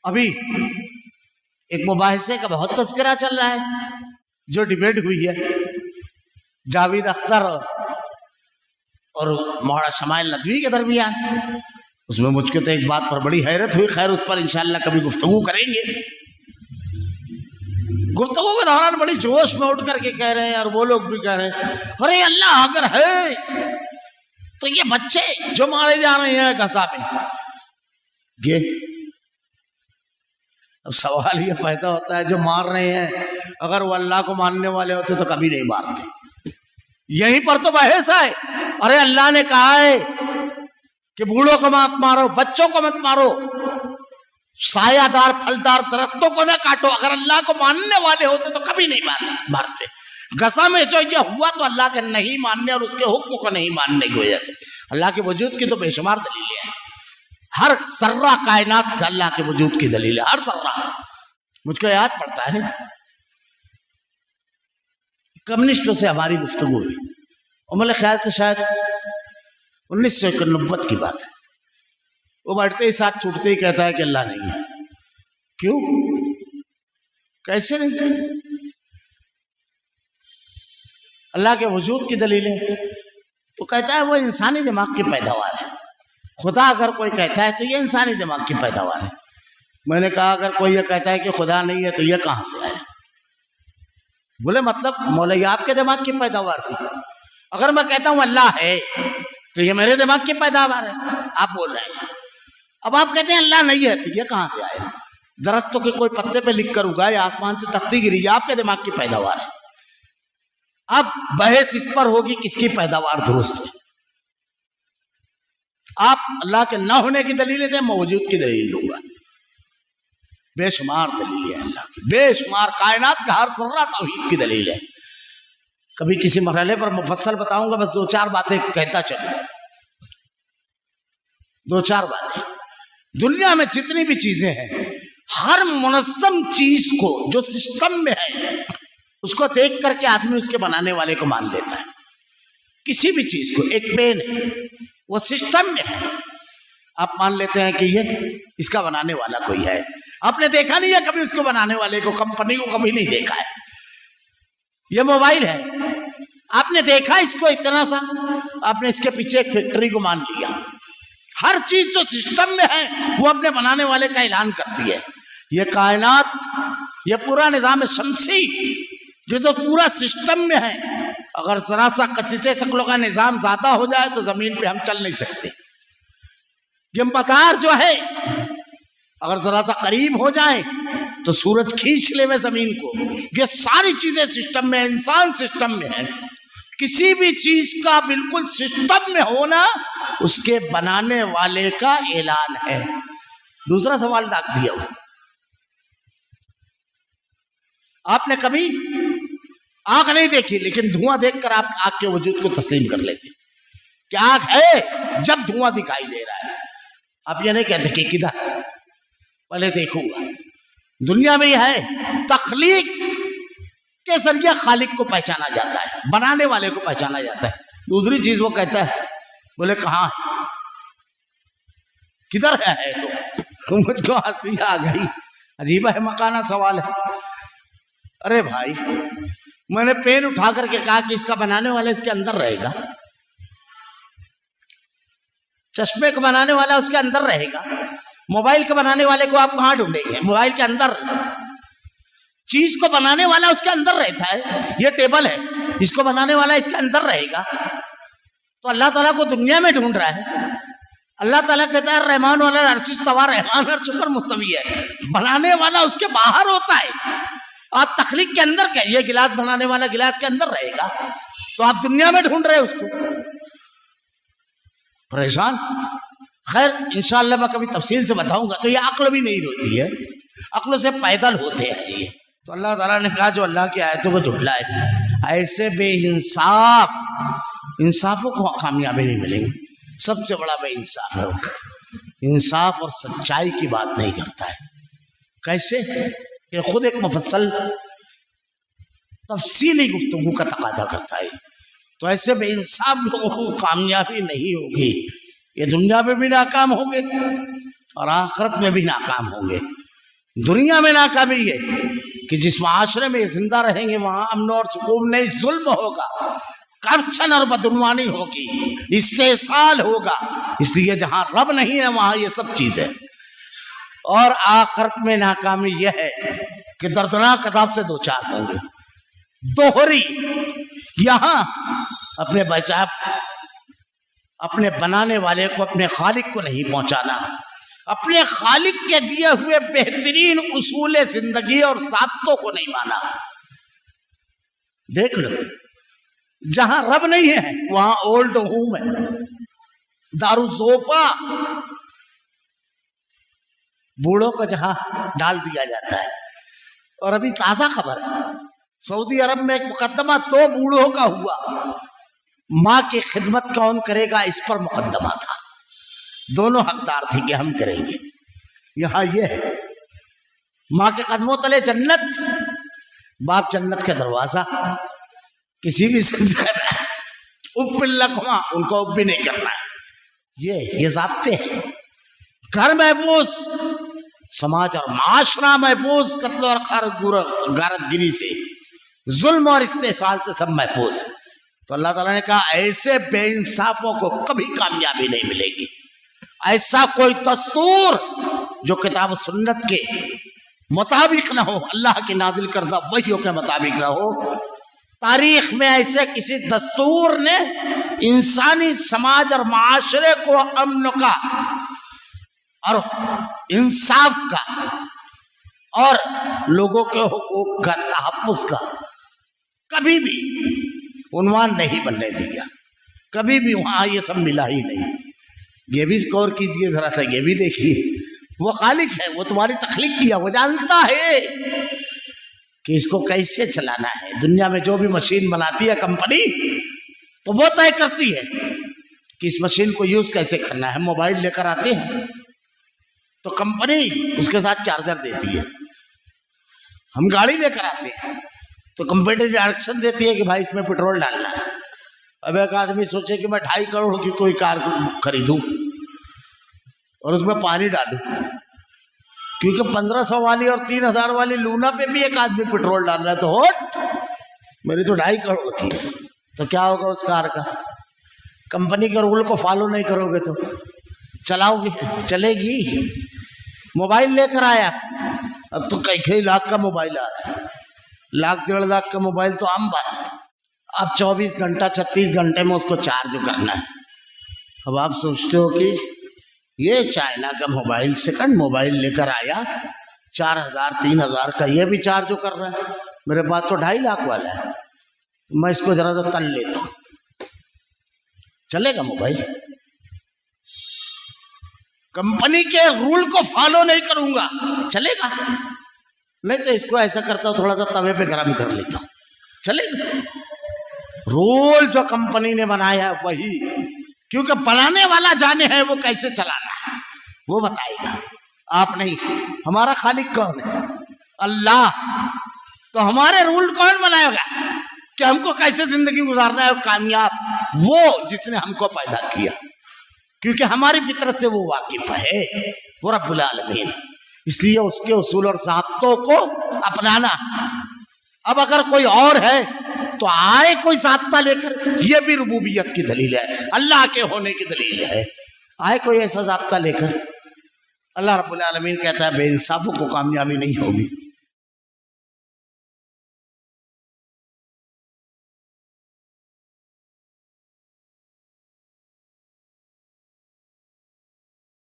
ابھی ایک مباحثے کا بہت تذکرہ چل رہا ہے جو ڈیبیٹ ہوئی ہے جاوید اختر اور مولانا شمائل ندوی کے درمیان. اس میں مجھ کو تو ایک بات پر بڑی حیرت ہوئی. خیر اس پر انشاءاللہ کبھی گفتگو کریں گے. گفتگو کے دوران بڑی جوش میں اٹھ کر کے کہہ رہے ہیں اور وہ لوگ بھی کہہ رہے ہیں ارے اللہ اگر ہے تو یہ بچے جو مارے جا رہے ہیں غزہ میں یہ. اب سوال یہ پیدا ہوتا ہے جو مار رہے ہیں اگر وہ اللہ کو ماننے والے ہوتے تو کبھی نہیں مارتے. یہیں پر تو بحث ہے. ارے اللہ نے کہا ہے کہ بوڑھوں کو مت مارو, بچوں کو مت مارو, سایہ دار پھلدار درختوں کو نہ کاٹو. اگر اللہ کو ماننے والے ہوتے تو کبھی نہیں مارتے. غزہ میں جو یہ ہوا تو اللہ کے نہیں ماننے اور اس کے حکم کو نہیں ماننے کی وجہ سے. اللہ کے وجود کی تو بے شمار دلیلیں ہیں. ہر ذرہ کائنات کا اللہ کے وجود کی دلیل ہے. ہر ذرہ. مجھ کو یاد پڑتا ہے کمیونسٹوں سے ہماری گفتگو ہوئی اور میرے خیال سے شاید 1991 کی بات ہے. وہ بیٹھتے ہی ساتھ چھوٹتے ہی کہتا ہے کہ اللہ نہیں ہے. کیوں؟ کیسے نہیں؟ اللہ کے وجود کی دلیل ہے تو کہتا ہے وہ انسانی دماغ کی پیداوار ہے. خدا اگر کوئی کہتا ہے تو یہ انسانی دماغ کی پیداوار ہے. میں نے کہا اگر کوئی یہ کہتا ہے کہ خدا نہیں ہے تو یہ کہاں سے آیا؟ بولے مطلب مولوی آپ کے دماغ کی پیداوار ہوئی. اگر میں کہتا ہوں اللہ ہے تو یہ میرے دماغ کی پیداوار ہے. آپ بول رہے ہیں. اب آپ کہتے ہیں اللہ نہیں ہے تو یہ کہاں سے آیا؟ درختوں کے کوئی پتے پہ لکھ کر اگا یا آسمان سے تختی گری, یہ آپ کے دماغ کی پیداوار ہے. اب بحث اس پر ہوگی کس کی پیداوار درست ہے. آپ اللہ کے نہ ہونے کی دلیلیں دیں, میں وجود کی دلیل دوں گا. بے شمار دلیل ہے اللہ کی, بے شمار. کائنات کا ہر ذرہ توحید کی دلیل ہے. کبھی کسی مرحلے پر مفصل بتاؤں گا, بس 2-4 باتیں کہتا چلوں. 2-4 باتیں. دنیا میں جتنی بھی چیزیں ہیں ہر منظم چیز کو جو سسٹم میں ہے اس کو دیکھ کر کے آدمی اس کے بنانے والے کو مان لیتا ہے. کسی بھی چیز کو, ایک پین ہے وہ سسٹم میں ہے, آپ مان لیتے ہیں کہ یہ اس کا بنانے والا کوئی ہے. آپ نے دیکھا نہیں ہے کبھی اس کو بنانے والے کو, کمپنی کو کبھی نہیں دیکھا ہے. یہ موبائل ہے, آپ نے دیکھا اس کو اتنا سا, آپ نے اس کے پیچھے ایک فیکٹری کو مان لیا. ہر چیز جو سسٹم میں ہے وہ اپنے بنانے والے کا اعلان کرتی ہے. یہ کائنات, یہ پورا نظام شمسی یہ تو پورا سسٹم میں ہے. اگر ذرا سا قصیدے شکلوں کا نظام زیادہ ہو جائے تو زمین پہ ہم چل نہیں سکتے. یہ مدار جو ہے اگر ذرا سا قریب ہو جائیں تو سورج کھینچ لے میں زمین کو. یہ ساری چیزیں سسٹم میں, انسان سسٹم میں ہے. کسی بھی چیز کا بالکل سسٹم میں ہونا اس کے بنانے والے کا اعلان ہے. دوسرا سوال داغ دیا ہو, آپ نے کبھی آنکھ نہیں دیکھی لیکن دھواں دیکھ کر آپ آگ کے وجود کو تسلیم کر لیتے کہ آگ ہے جب دھواں دکھائی دے رہا ہے. آپ یہ نہیں کہتے کہ کدھر, پہلے دیکھوں گا. دنیا میں یہ ہے تخلیق کے ذریعے خالق کو پہچانا جاتا ہے, بنانے والے کو پہچانا جاتا ہے. دوسری چیز وہ کہتا ہے, بولے کہاں ہے, کدھر ہے تو مجھ کو ہنسی آ گئی. عجیب ہے مکانہ سوال ہے. ارے بھائی میں نے پین اٹھا کر کے کہا کہ اس کا بنانے والا اس کے اندر رہے گا. چشمے کو بنانے والا اس کے اندر رہے گا. موبائل کے بنانے والے کو آپ کہاں ڈھونڈیں گے؟ موبائل کے اندر. چیز کو بنانے والا اس کے اندر رہتا ہے. یہ ٹیبل ہے, اس کو بنانے والا اس کے اندر رہے گا. تو اللہ تعالیٰ کو دنیا میں ڈھونڈ رہا ہے. اللہ تعالیٰ کہتا ہے رحمان والا عرش استویٰ, رحمان عرش پر مستوی ہے. بنانے والا اس کے باہر ہوتا ہے. آپ تخلیق کے اندر کہیں, یہ گلاس بنانے والا گلاس کے اندر رہے گا تو آپ دنیا میں ڈھونڈ رہے اس کو, پریشان. خیر انشاءاللہ میں کبھی تفصیل سے بتاؤں گا. تو یہ عقل بھی نہیں ہوتی ہے, عقل سے پیدل ہوتے ہیں یہ. تو اللہ تعالیٰ نے کہا جو اللہ کی آیتوں کو جھٹلائے ایسے بے انصاف, انصافوں کو کامیابی نہیں ملے گی. سب سے بڑا بے انصاف ہے وہ, انصاف اور سچائی کی بات نہیں کرتا ہے. کیسے؟ یہ خود ایک مفصل تفصیلی گفتگو کا تقاضا کرتا ہے. تو ایسے بے انصاف لوگوں کو کامیابی نہیں ہوگی. یہ دنیا میں بھی ناکام ہوں گے اور آخرت میں بھی ناکام ہوں گے. دنیا میں ناکامی یہ کہ جس معاشرے میں زندہ رہیں گے وہاں امن اور سکون نہیں، ظلم ہوگا، کرپشن اور بدعنوانی ہوگی، استحصال ہوگا، اس لیے جہاں رب نہیں ہے وہاں یہ سب چیزیں۔ اور آخرت میں ناکامی یہ ہے کہ دردناک عذاب سے دوچار ہوں گے، دوہری۔ یہاں اپنے بچا اپنے بنانے والے کو، اپنے خالق کو نہیں پہنچانا، اپنے خالق کے دیے ہوئے بہترین اصول زندگی اور ضابطوں کو نہیں مانا۔ دیکھ لو جہاں رب نہیں ہے وہاں اولڈ ہوم ہے، دارالزوفا، بوڑھوں کو جہاں ڈال دیا جاتا ہے۔ اور ابھی تازہ خبر ہے، سعودی عرب میں ایک مقدمہ تو بوڑھوں کا ہوا، ماں کی خدمت کون کرے گا اس پر مقدمہ تھا، دونوں حقدار تھے کہ ہم کریں گے۔ یہاں یہ ہے ماں کے قدموں تلے جنت، باپ جنت کے دروازہ، کسی بھی سلسلے میں اف لکھواں ان کو اف بھی نہیں کرنا ہے۔ یہ ضابطے ہیں۔ گھر محفوظ، سماج اور معاشرہ محفوظ، قتل اور غارت گری سے، ظلم اور استحصال سے سب محفوظ۔ تو اللہ تعالیٰ نے کہا ایسے بے انصافوں کو کبھی کامیابی نہیں ملے گی۔ ایسا کوئی دستور جو کتاب و سنت کے مطابق نہ ہو، اللہ کی نازل کردہ وحیوں کے مطابق نہ ہو، تاریخ میں ایسے کسی دستور نے انسانی سماج اور معاشرے کو امن کا اور انصاف کا اور لوگوں کے حقوق کا تحفظ کا کبھی بھی عنوان نہیں بننے دیا، کبھی بھی وہاں یہ سب ملا ہی نہیں۔ یہ بھی غور کیجئے ذرا سا، یہ بھی دیکھیے، وہ خالق ہے، وہ تمہاری تخلیق کیا، وہ جانتا ہے کہ اس کو کیسے چلانا ہے۔ دنیا میں جو بھی مشین بناتی ہے کمپنی تو وہ طے کرتی ہے کہ اس مشین کو یوز کیسے کرنا ہے۔ موبائل لے کر آتے ہیں تو کمپنی اس کے ساتھ چارجر دیتی ہے، ہم گاڑی لے کر آتے ہیں تو کمپنی ڈائریکشن دیتی ہے کہ بھائی اس میں پیٹرول ڈالنا ہے۔ اب ایک آدمی سوچے کہ میں 2.5 کروڑ کی کوئی کار خریدوں اور اس میں پانی ڈالوں، کیونکہ 1500 والی اور 3000 والی لونا پہ بھی ایک آدمی پیٹرول ڈال رہا ہے، تو ہوٹ میری تو 2.5 کروڑ کی ہے، تو کیا ہوگا اس کار کا؟ کمپنی کے رول کو فالو نہیں کرو گے تو چلاؤ گے؟ چلے گی؟ موبائل لے کر آیا، اب تو کئی لاکھ کا موبائل آ رہا ہے، 1.5 لاکھ کا موبائل تو عام بات ہے۔ اب 24 گھنٹہ 36 گھنٹے میں اس کو چارج کرنا ہے۔ اب آپ سوچتے ہو کہ یہ چائنا کا موبائل سیکنڈ موبائل لے کر آیا 4000 3000 کا، یہ بھی چارج کر رہا ہے، میرے پاس تو 2.5 لاکھ والا ہے، میں اس کو ذرا سا تل لیتا ہوں، چلے گا موبائل؟ کمپنی کے رول کو فالو نہیں کروں گا چلے گا؟ نہیں تو اس کو ایسا کرتا ہوں، تھوڑا سا توے پہ گرم کر لیتا ہوں، چلے گا؟ رول جو کمپنی نے بنایا ہے وہی، کیونکہ بنانے والا جانے ہے وہ کیسے چلانا ہے وہ بتائے گا، آپ نہیں۔ ہمارا خالق کون ہے؟ اللہ۔ تو ہمارے رول کون بنائے گا کہ ہم کو کیسے زندگی گزارنا ہے اور کامیاب؟ وہ جس نے ہم کو پیدا کیا، کیونکہ ہماری فطرت سے وہ واقف ہے، وہ رب العالمین۔ اس لیے اس کے اصول اور ضابطوں کو اپنانا۔ اب اگر کوئی اور ہے تو آئے کوئی ضابطہ لے کر، یہ بھی ربوبیت کی دلیل ہے، اللہ کے ہونے کی دلیل ہے۔ آئے کوئی ایسا ضابطہ لے کر، اللہ رب العالمین کہتا ہے بے انصافوں کو کامیابی نہیں ہوگی۔